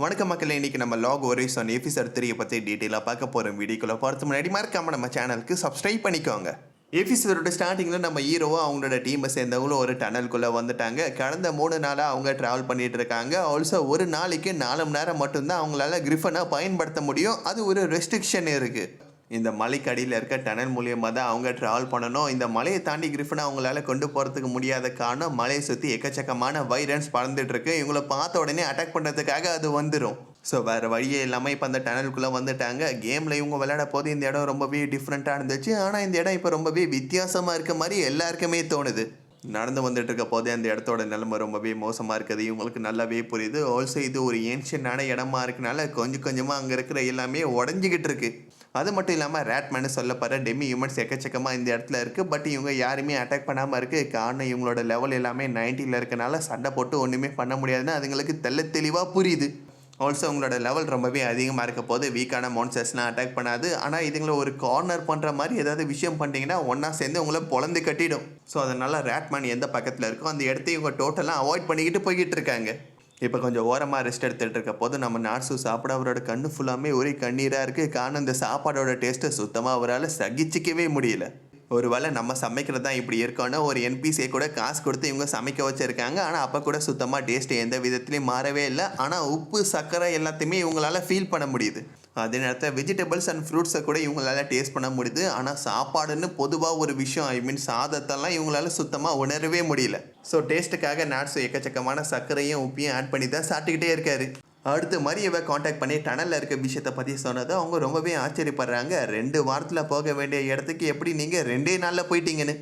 வணக்கம் மக்களே, இன்றைக்கி நம்ம லாக் ஒரிசன் எபிசோட் 3 பற்றி டீட்டெயிலாக பார்க்க போகிறோம். வீடியோக்குள்ளே பார்த்து முன்னாடி மறக்காம நம்ம சேனலுக்கு சப்ஸ்கிரைப் பண்ணிக்கோங்க. எபிசோட ஸ்டார்டிங்கில் நம்ம ஹீரோவும் அவங்களோட டீமை சேர்ந்தவங்களும் ஒரு டனலுக்குள்ளே வந்துட்டாங்க. கடந்த 3 நாளாக அவங்க ட்ராவல் பண்ணிகிட்டு இருக்காங்க. ஆல்சோ ஒரு நாளைக்கு 4 மணி நேரம் மட்டும்தான் அவங்களால கிரிஃபனை பயன்படுத்த முடியும். அது ஒரு ரெஸ்ட்ரிக்ஷன் இருக்குது. இந்த மலைக்கு அடியில் இருக்க டனல் மூலியமாக தான் அவங்க ட்ராவல் பண்ணணும். இந்த மலையை தாண்டி கிரிஃபனை அவங்களால கொண்டு போகிறதுக்கு முடியாத காரணம் மலையை சுற்றி எக்கச்சக்கமான வைரன்ஸ் பறந்துட்டுருக்கு. இவங்களை பார்த்த உடனே அட்டாக் பண்ணுறதுக்காக அது வந்துடும். ஸோ வேறு வழியே இல்லாமல் இப்போ அந்த டனலுக்குள்ளே வந்துட்டாங்க. கேமில் இவங்க விளையாட போது இந்த இடம் ரொம்பவே டிஃப்ரெண்ட்டாக இருந்துச்சு. ஆனால் இந்த இடம் இப்போ ரொம்பவே வித்தியாசமாக இருக்க மாதிரி எல்லாருக்குமே தோணுது. நடந்து வந்துட்டு இருக்க போதே அந்த இடத்தோட நிலைமை ரொம்பவே மோசமாக இருக்குது. இவங்களுக்கு நல்லாவே புரியுது. ஆல்சோ இது ஒரு ஏன்ஷியனான இடமா இருக்கனால கொஞ்சம் கொஞ்சமாக அங்கே இருக்கிற எல்லாமே உடஞ்சிக்கிட்டு இருக்கு. அது மட்டும் இல்லாமல் ரேட்மேனு சொல்லப்படுற டெமி ஹியூமன்ஸ் எக்கச்சக்கமாக இந்த இடத்துல இருக்குது. பட் இவங்க யாருமே அட்டாக் பண்ணாமல் இருக்குது. காரணம் இவங்களோட லெவல் எல்லாமே 90ல் இருக்கனால சண்டை போட்டு ஒன்றுமே பண்ண முடியாதுன்னு அதுங்களுக்கு தெளிவாக புரியுது. ஆல்சோ அவங்களோட லெவல் ரொம்பவே அதிகமாக இருக்க போது வீக்கான மான்ஸ்டர்ஸ்லாம் அட்டாக் பண்ணாது. ஆனால் இதுங்களை ஒரு கார்னர் பண்ணுற மாதிரி ஏதாவது விஷயம் பண்ணிட்டீங்கன்னா ஒன்றா சேர்ந்து உங்களை பொழந்து கட்டிடும். ஸோ அதனால் ரேட்மேன் எந்த பக்கத்தில் இருக்கோ அந்த இடத்தையும் இவங்க டோட்டலாக அவாய்ட் பண்ணிக்கிட்டு போய்கிட்டு இருக்காங்க. இப்போ கொஞ்சம் ஓரமாக ரெஸ்ட் எடுத்துகிட்டு இருக்க போது நம்ம நாட்ஸு சாப்பிட அவரோட கண்ணு ஃபுல்லாமே ஒரே கண்ணீராக இருக்குது. காரணம் இந்த சாப்பாடோட டேஸ்ட்டை சுத்தமாக அவரால் சகிச்சிக்கவே முடியல. ஒரு வேளை நம்ம சமைக்கிறது தான் இப்படி இருக்கோன்னா ஒரு என்பிசியை கூட காசு கொடுத்து இவங்க சமைக்க வச்சுருக்காங்க. ஆனால் அப்போ கூட சுத்தமாக டேஸ்ட்டு எந்த விதத்துலையும் மாறவே இல்லை. ஆனால் உப்பு சர்க்கரை எல்லாத்தையுமே இவங்களால ஃபீல் பண்ண முடியுது. அதே நேரத்தில் வெஜிடபிள்ஸ் அண்ட் ஃப்ரூட்ஸை கூட இவங்களால டேஸ்ட் பண்ண முடியுது. ஆனால் சாப்பாடுன்னு பொதுவாக ஒரு விஷயம், ஐ மீன் சாதத்தெல்லாம் இவங்களால சுத்தமாக உணரவே முடியல. ஸோ டேஸ்ட்டுக்காக நாட்ஸு எக்கச்சக்கமான சர்க்கரையும் உப்பையும் ஆட் பண்ணி தான் சாப்பிட்டுக்கிட்டே இருக்காரு. அடுத்து மரியவை காண்டாக்ட் பண்ணி டனலில் இருக்க விஷயத்தை பற்றி சொன்னது அவங்க ரொம்பவே ஆச்சரியப்படுறாங்க. 2 வாரத்தில் போக வேண்டிய இடத்துக்கு எப்படி நீங்கள் 2 நாளில் போயிட்டீங்கன்னு.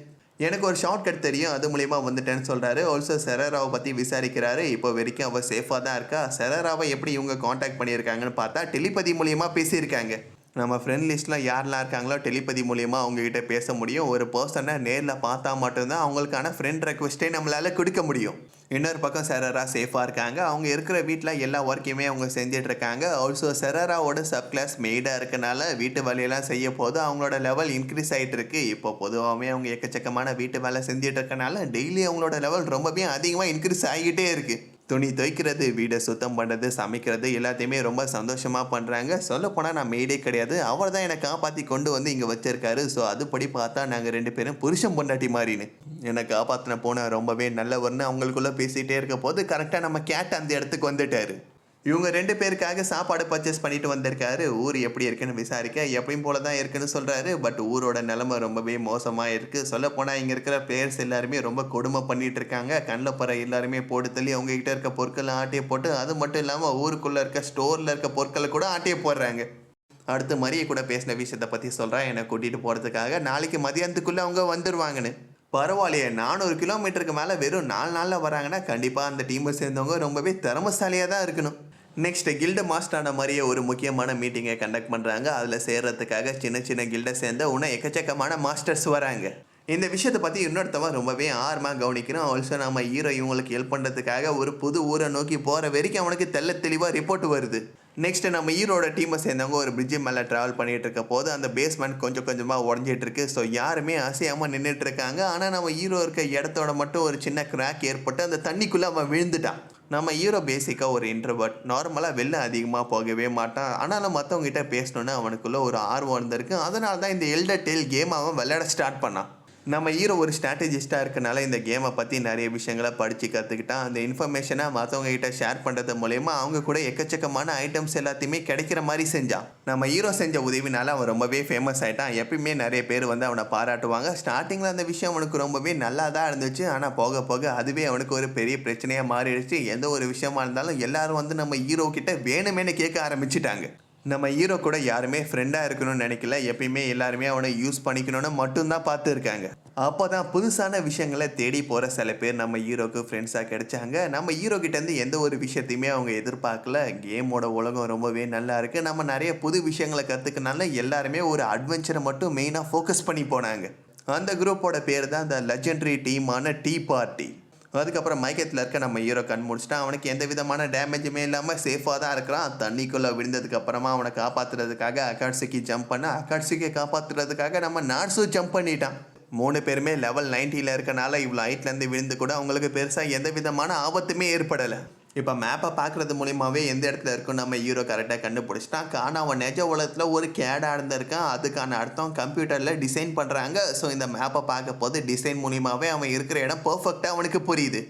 எனக்கு ஒரு ஷார்ட் கட் தெரியும், அது மூலிமா வந்துட்டேன்னு சொல்கிறாரு. ஆல்சோ செரராவை பற்றி விசாரிக்கிறாரு. இப்போ வரைக்கும் அவள் சேஃபாக தான் இருக்கா. செரராவை எப்படி இவங்க காண்டாக்ட் பண்ணியிருக்காங்கன்னு பார்த்தா டெலிபதி மூலிமா பேசியிருக்காங்க. நம்ம ஃப்ரெண்ட் லிஸ்ட்டில் யாரெல்லாம் இருக்காங்களோ டெலிபதி மூலிமா அவங்ககிட்ட பேச முடியும். ஒரு பர்சனை நேரில் பார்த்தா மட்டும்தான் அவங்களுக்கான ஃப்ரெண்ட் ரெக்வெஸ்ட்டே நம்மளால் கொடுக்க முடியும். இன்னொரு பக்கம் செரரா சேஃபாக இருக்காங்க. அவங்க இருக்கிற வீட்டில் எல்லா ஒர்க்கையுமே அவங்க செஞ்சிட்ருக்காங்க. ஆல்சோ செரராவோட சப் கிளாஸ் மெய்டாக இருக்கனால வீட்டு வேலையெல்லாம் செய்ய போது அவங்களோட லெவல் இன்க்ரீஸ் ஆகிட்டு இருக்கு. இப்போ பொதுவாகவே அவங்க எக்கச்சக்கமான வீட்டு வேலை செஞ்சிட்டு இருக்கனால டெய்லி அவங்களோட லெவல் ரொம்பவே அதிகமாக இன்க்ரீஸ் ஆகிக்கிட்டே இருக்குது. துணி துவைக்கிறது, வீடை சுத்தம் பண்ணுறது, சமைக்கிறது எல்லாத்தையுமே ரொம்ப சந்தோஷமாக பண்ணுறாங்க. சொல்லப்போனால் நான் மெய்டே கிடையாது, அவர் தான் என்னை காப்பாற்றி கொண்டு வந்து இங்கே வச்சிருக்காரு. ஸோ அதுபடி பார்த்தா நாங்கள் 2 பேரும் புருஷன் பொண்டாட்டி மாதிரின்னு. என்னை காப்பாற்றின போன ரொம்பவே நல்லவர்னு அவங்களுக்குள்ளே பேசிகிட்டே இருக்க போது கரெக்டாக நம்ம கேட் அந்த இடத்துக்கு வந்துட்டார். இவங்க 2 பேருக்காக சாப்பாடு பர்ச்சேஸ் பண்ணிட்டு வந்திருக்காரு. ஊர் எப்படி இருக்குன்னு விசாரிக்க எப்பயும் போல தான் இருக்குன்னு சொல்கிறாரு. பட் ஊரோட நிலைமை ரொம்பவே மோசமாக இருக்குது. சொல்லப்போனால் இங்கே இருக்கிற பிளேயர்ஸ் எல்லாருமே ரொம்ப கொடுமை பண்ணிகிட்டு இருக்காங்க. கண்ணில் பற எல்லாருமே போட்டு தள்ளி அவங்ககிட்ட இருக்க பொருட்களை ஆட்டியை போட்டு, அது மட்டும் இல்லாமல் ஊருக்குள்ளே இருக்க ஸ்டோரில் இருக்க பொருட்களை கூட ஆட்டியை போடுறாங்க. அடுத்து மரியை கூட பேசின விஷயத்தை பற்றி சொல்கிறேன். என்னை கூட்டிகிட்டு போகிறதுக்காக நாளைக்கு மதியானத்துக்குள்ளே அவங்க வந்துடுவாங்கன்னு. பரவாயில்லையே, 400 கிலோமீட்டருக்கு மேலே வெறும் 4 நாளில் வராங்கன்னா கண்டிப்பாக அந்த டீமை சேர்ந்தவங்க ரொம்பவே திறமசாலியாக தான் இருக்கணும். நெக்ஸ்ட் கில்டு மாஸ்டரான மாதிரியே ஒரு முக்கியமான மீட்டிங்கை கண்டக்ட் பண்ணுறாங்க. அதில் சேர்கிறதுக்காக சின்ன சின்ன கில்டை சேர்ந்த இன்னும் எக்கச்சக்கமான மாஸ்டர்ஸ் வராங்க. இந்த விஷயத்தை பற்றி இன்னொருத்தவன் ரொம்பவே ஆர்வமாக கவனிக்கிறான். ஆல்சோ நம்ம ஹீரோ இவங்களுக்கு ஹெல்ப் பண்ணுறதுக்காக ஒரு புது ஊரை நோக்கி போகிற வரைக்கும் அவனுக்கு தெளிவாக ரிப்போர்ட் வருது. நெக்ஸ்ட் நம்ம ஹீரோட டீமை சேர்ந்தவங்க ஒரு பிரிட்ஜு மேலே ட்ராவல் பண்ணிகிட்டு இருக்க போது அந்த பேஸ்மெண்ட் கொஞ்சம் கொஞ்சமாக உடஞ்சிட்டு இருக்கு. ஸோ யாருமே அசையாமல் நின்றுட்டு இருக்காங்க. ஆனால் நம்ம ஹீரோ இருக்க இடத்தோட மட்டும் ஒரு சின்ன கிராக் ஏற்பட்டு அந்த தண்ணிக்குள்ளே அவன் விழுந்துட்டான். நம்ம ஹீரோ பேசிக்காக ஒரு இன்ட்ரோவர்ட், நார்மலாக வெளில அதிகமாக போகவே மாட்டான். ஆனாலும் மற்றவங்ககிட்ட பேசணுன்னு அவனுக்குள்ளே ஒரு ஆர்வம் இருந்திருக்கு. அதனால தான் இந்த எல்டர் டேல் கேம் அவன் விளையாட ஸ்டார்ட் பண்ணான். நம்ம ஹீரோ ஒரு ஸ்ட்ராட்டஜிஸ்ட்டாக இருக்கனால இந்த கேமை பற்றி நிறைய விஷயங்களை படித்து கற்றுக்கிட்டான். அந்த இன்ஃபர்மேஷனை மற்றவங்க கிட்ட ஷேர் பண்ணுறது மூலயமா அவங்க கூட எக்கச்சக்கமான ஐட்டம்ஸ் எல்லாத்தையுமே கிடைக்கிற மாதிரி செஞ்சான். நம்ம ஹீரோ செஞ்ச உதவினால அவன் ரொம்பவே ஃபேமஸ் ஆகிட்டான். எப்பயுமே நிறைய பேர் வந்து அவனை பாராட்டுவாங்க. ஸ்டார்டிங்கில் அந்த விஷயம் அவனுக்கு ரொம்பவே நல்லா தான் இருந்துச்சு. ஆனால் போக போக அதுவே அவனுக்கு ஒரு பெரிய பிரச்சனையாக மாறிடுச்சு. எந்த ஒரு விஷயமா இருந்தாலும் எல்லாரும் வந்து நம்ம ஹீரோ கிட்ட வேணுமேனு கேட்க ஆரம்பிச்சிட்டாங்க. நம்ம ஹீரோ கூட யாருமே ஃப்ரெண்டாக இருக்கணும்னு நினைக்கல. எப்பயுமே எல்லாருமே அவனை யூஸ் பண்ணிக்கணும்னு மட்டும்தான் பார்த்துருக்காங்க. அப்போ தான் புதுசான விஷயங்களை தேடி போகிற சில பேர் நம்ம ஹீரோக்கு ஃப்ரெண்ட்ஸாக கிடைச்சாங்க. நம்ம ஹீரோ கிட்டேருந்து எந்த ஒரு விஷயத்தையுமே அவங்க எதிர்பார்க்கல. கேமோட உலகம் ரொம்பவே நல்லா இருக்குது. நம்ம நிறைய புது விஷயங்களை கற்றுக்கனால எல்லாருமே ஒரு அட்வென்ச்சரை மட்டும் மெயினாக ஃபோக்கஸ் பண்ணி போனாங்க. அந்த குரூப்போட பேர் தான் இந்த லெஜெண்டரி டீமான டீ பார்ட்டி. அதுக்கப்புறம் மயக்கத்தில் இருக்க நம்ம ஹீரோ கண் முடிச்சிட்டான். அவனுக்கு எந்த விதமான டேமேஜுமே இல்லாமல் சேஃபாக தான் இருக்கிறான். தண்ணிக்குள்ளே விழுந்ததுக்கப்புறமா அவனை காப்பாற்றுறதுக்காக அகாட்சுகி ஜம்ப் பண்ண, அகாட்சுகியை காப்பாற்றுறதுக்காக நம்ம நாட்ஸும் ஜம்ப் பண்ணிட்டான். 3 பேருமே லெவல் 90ல் இருக்கனால இவ்வளோ ஹைட்லேருந்து விழுந்து கூட அவங்களுக்கு பெருசாக எந்த விதமான ஆபத்துமே ஏற்படலை. இப்போ மேப்பை பார்க்குறது மூலியமாகவே எந்த இடத்துல இருக்கும் நம்ம ஹீரோ கரெக்டாக கண்டுபிடிச்சிட்டான். ஆனால் அவன் நிஜ உலகத்தில் ஒரு கேடாக இருந்திருக்கான். அதுக்கான அர்த்தம் கம்ப்யூட்டரில் டிசைன் பண்ணுறாங்க. ஸோ இந்த மேப்பை பார்க்க போது டிசைன் மூலியமாகவே அவன் இருக்கிற இடம் பர்ஃபெக்டாக அவனுக்கு புரியுது.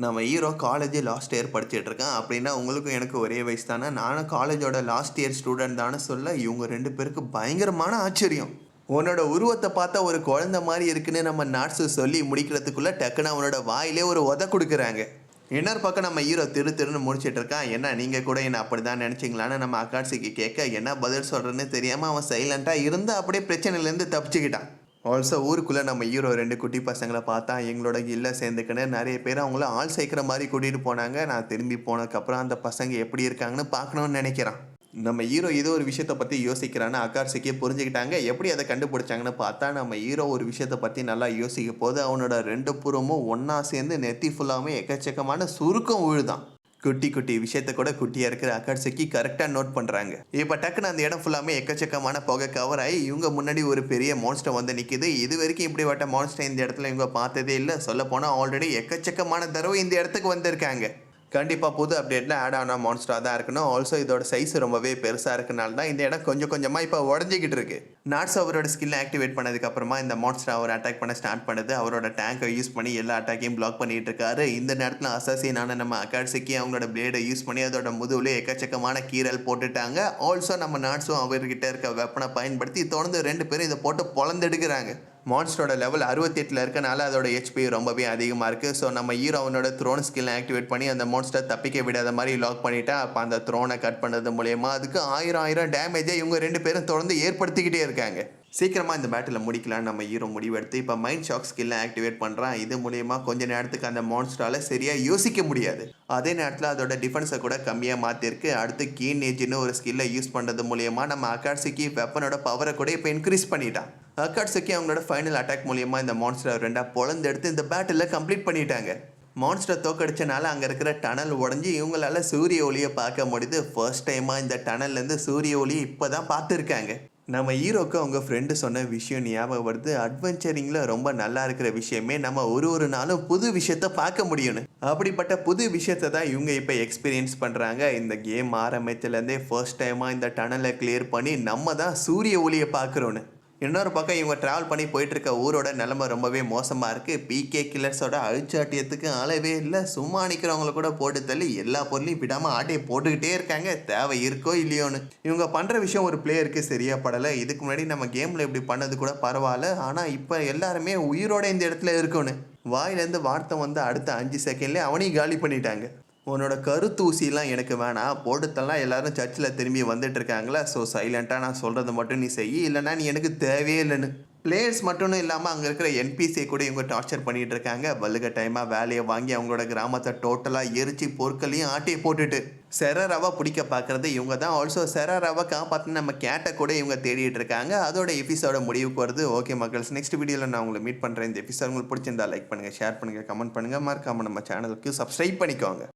நம்ம ஹீரோ காலேஜ் லாஸ்ட் இயர் படிச்சுட்டு இருக்கான். அப்படின்னா உங்களுக்கும் எனக்கு ஒரே வயசு தானே. நானும் காலேஜோட லாஸ்ட் இயர் ஸ்டூடெண்ட் தானே சொல்ல இவங்க 2 பேருக்கு பயங்கரமான ஆச்சரியம். உன்னோட உருவத்தை பார்த்தா ஒரு குழந்தை மாதிரி இருக்குன்னு நம்ம நாட்ஸு சொல்லி முடிக்கிறதுக்குள்ளே டக்குன்னு அவனோட வாயிலே ஒரு உதை கொடுக்குறாங்க. இன்னொரு பக்கம் நம்ம ஹீரோ திருன்னு முடிச்சிட்டு இருக்கான். என்ன நீங்கள் கூட என்ன அப்படி தான் நினச்சிங்களான்னு நம்ம அக்காட்சிக்கு கேட்க என்ன பதில் சொல்கிறேன்னு தெரியாமல் அவன் சைலண்ட்டாக இருந்து அப்படியே பிரச்சனையிலேருந்து தப்பிச்சுக்கிட்டான். ஆல்சோ ஊருக்குள்ளே நம்ம ஹீரோ 2 குட்டி பசங்களை பார்த்தா எங்களோட இல்லை சேர்ந்துக்கின்னு நிறைய பேர் அவங்கள ஆள் சேர்க்குற மாதிரி கூட்டிகிட்டு போனாங்க. நான் திரும்பி போனதுக்கப்புறம் அந்த பசங்க எப்படி இருக்காங்கன்னு பார்க்கணுன்னு நினைக்கிறான். நம்ம ஹீரோ ஏதோ ஒரு விஷயத்தை பற்றி யோசிக்கிறான்னு அக்காட்சிக்கே புரிஞ்சுக்கிட்டாங்க. எப்படி அதை கண்டுபிடிச்சாங்கன்னு பார்த்தா நம்ம ஹீரோ ஒரு விஷயத்தை பற்றி நல்லா யோசிக்க போது அவனோட 2 புறமும் ஒன்றா சேர்ந்து நெத்தி ஃபுல்லாமே எக்கச்சக்கமான சுருக்கம் விழுதான். குட்டி குட்டி விஷயத்த கூட குட்டியாக இருக்கிற அக்காட்சிக்கு கரெக்டாக நோட் பண்ணுறாங்க. இப்போ டக்குன்னு அந்த இடம் ஃபுல்லாமே எக்கச்சக்கமான புகை கவர் ஆகி இவங்க முன்னாடி ஒரு பெரிய மான்ஸ்டர் வந்து நிற்கிது. இது வரைக்கும் இப்படிப்பட்ட மான்ஸ்டர் இந்த இடத்துல இவங்க பார்த்ததே இல்லை. சொல்லப்போனால் ஆல்ரெடி எக்கச்சக்கமான தடவை இந்த இடத்துக்கு வந்திருக்காங்க. கண்டிப்பாக புது அப்டேட்டில் ஆட் ஆன மான்ஸ்டராக தான் இருக்கணும். ஆல்சோ இதோட சைஸ் ரொம்பவே பெருசாக இருக்கனால தான் இந்த இடம் கொஞ்சம் கொஞ்சமாக இப்போ உடஞ்சிக்கிட்டு இருக்கு. நாட்ஸ் அவரோட ஸ்கில்லை ஆக்டிவேட் பண்ணதுக்கப்புறமா இந்த மான்ஸ்டர் அவர் அட்டாக் பண்ண ஸ்டார்ட் பண்ணுது. அவரோட டேங்கை யூஸ் பண்ணி எல்லா அட்டாக்கையும் பிளாக் பண்ணிட்டு இருக்காரு. இந்த நேரத்தில் அசாசினான நம்ம அக்காட்சிக்கு அவங்களோட பிளேடை யூஸ் பண்ணி அதோட முதுகுல எக்கச்சக்கமான கீரல் போட்டுட்டாங்க. ஆல்சோ நம்ம நாட்ஸும் அவர்கிட்ட இருக்க வெப்பனை பயன்படுத்தி தொடர்ந்து 2 பேரும் இதை போட்டு பொழந்தெடுக்கிறாங்க. மான்ஸ்டரோட லெவல் 68 இருக்கனால அதோட ஹெச்பி ரொம்பவே அதிகமாக இருக்குது. ஸோ நம்ம ஹீரோ அவனோட த்ரோன் ஸ்கில்லை ஆக்டிவேட் பண்ணி அந்த மான்ஸ்டர் தப்பிக்க விடாத மாதிரி லாக் பண்ணிட்டா. அப்போ அந்த த்ரோனை கட் பண்ணது மூலயமா அதுக்கு 1000 டேமேஜை இவங்க 2 பேரும் தொடர்ந்து ஏற்படுத்திக்கிட்டே இருக்காங்க. சீக்கிரமாக இந்த பேட்டில் முடிக்கலான்னு நம்ம ஹீரோ முடிவெடுத்து இப்போ மைண்ட் ஷாக் ஸ்கில்லை ஆக்டிவேட் பண்ணுறான். இது மூலயமா கொஞ்ச நேரத்துக்கு அந்த மான்ஸ்டரால் சரியாக யோசிக்க முடியாது. அதே நேரத்தில் அதோட டிஃபென்ஸை கூட கம்மியாக மாற்றிருக்கு. அடுத்து கீன் ஏஜ்னு ஒரு ஸ்கில்லை யூஸ் பண்ணுறது மூலயமா நம்ம அக்காட்சிக்கு வெப்பனோட பவரை கூட இப்போ இன்க்ரீஸ் பண்ணிட்டான். அக்காட்சிக்கு அவங்களோட ஃபைனல் அட்டாக் மூலயமா இந்த மான்ஸ்டர் 2 பொழந்தெடுத்து இந்த பேட்டில் கம்ப்ளீட் பண்ணிட்டாங்க. மான்ஸ்டர் தோக்கடிச்சனால அங்கே இருக்கிற டனல் உடஞ்சி இவங்களால சூரிய ஒளியை பார்க்க முடியுது. ஃபர்ஸ்ட் டைமாக இந்த டனல்லேருந்து சூரிய ஒளியை இப்போ தான் பார்த்துருக்காங்க. நம்ம ஹீரோக்கு அவங்க ஃப்ரெண்டு சொன்ன விஷயம் ஞாபகம் வருது. அட்வென்ச்சரிங்கில் ரொம்ப நல்லா இருக்கிற விஷயமே நம்ம ஒரு நாளும் புது விஷயத்த பார்க்க முடியும்னு. அப்படிப்பட்ட புது விஷயத்தை தான் இவங்க இப்போ எக்ஸ்பீரியன்ஸ் பண்ணுறாங்க. இந்த கேம் ஆரம்பித்துலேருந்தே ஃபர்ஸ்ட் டைமாக இந்த டனலை கிளியர் பண்ணி நம்ம தான் சூரிய ஒளியை பார்க்குறோன்னு. இன்னொரு பக்கம் இவங்க ட்ராவல் பண்ணி போயிட்டுருக்க ஊரோட நிலைமை ரொம்பவே மோசமாக இருக்குது. பிகே கில்லர்ஸோட அழிச்சாட்டியத்துக்கு அளவே இல்லை. சும்மா நிற்கிறவங்கள கூட போட்டு தள்ளி எல்லா பொருளையும் விடாமல் ஆட்டையை போட்டுக்கிட்டே இருக்காங்க. தேவை இருக்கோ இல்லையோன்னு. இவங்க பண்ணுற விஷயம் ஒரு பிளேயருக்கு சரியாக படலை. இதுக்கு முன்னாடி நம்ம கேமில் இப்படி பண்ணது கூட பரவாயில்ல. ஆனால் இப்போ எல்லாருமே உயிரோட இந்த இடத்துல இருக்கணும். வாயிலேருந்து வார்த்தை வந்து அடுத்த 5 செகண்ட்லேயே அவனையும் காலி பண்ணிட்டாங்க. உன்னோட கருத்தூசிலாம் எனக்கு வேணாம், போட்டுத்தெல்லாம் எல்லாரும் சர்ச்சில் திரும்பி வந்துட்டு இருக்காங்களா. ஸோ சைலண்ட்டாக நான் சொல்கிறது மட்டும் நீ செய், இல்லைனா நீ எனக்கு தேவையே இல்லைன்னு. பிளேயர்ஸ் மட்டும் இல்லாமல் அங்கே இருக்கிற என்பிசியை கூட இவங்க டார்ச்சர் பண்ணிகிட்டு இருக்காங்க. வல்லுக டைமாக வேலையை வாங்கி அவங்களோட கிராமத்தை டோட்டலாக எரிச்சு பொருட்களையும் ஆட்டியை போட்டுட்டு செராராவை பிடிக்க பார்க்குறது இவங்க தான். ஆல்சோ செராராவை காப்பாற்றின நம்ம கேட்டை கூட இவங்க தேடிட்டு இருக்காங்க. அதோட எபிசோட முடிவுக்கு வருது. ஓகே மக்கள்ஸ், நெக்ஸ்ட் வீடியோவில் நான் உங்களை மீட் பண்ணுறேன். இந்த எபிசோட் உங்களுக்கு பிடிச்சிருந்தா லைக் பண்ணுங்கள், ஷேர் பண்ணுங்கள், கமெண்ட் பண்ணுங்கள். மறக்காமல் நம்ம சேனலுக்கு சப்ஸ்கிரைப் பண்ணிக்கோங்க.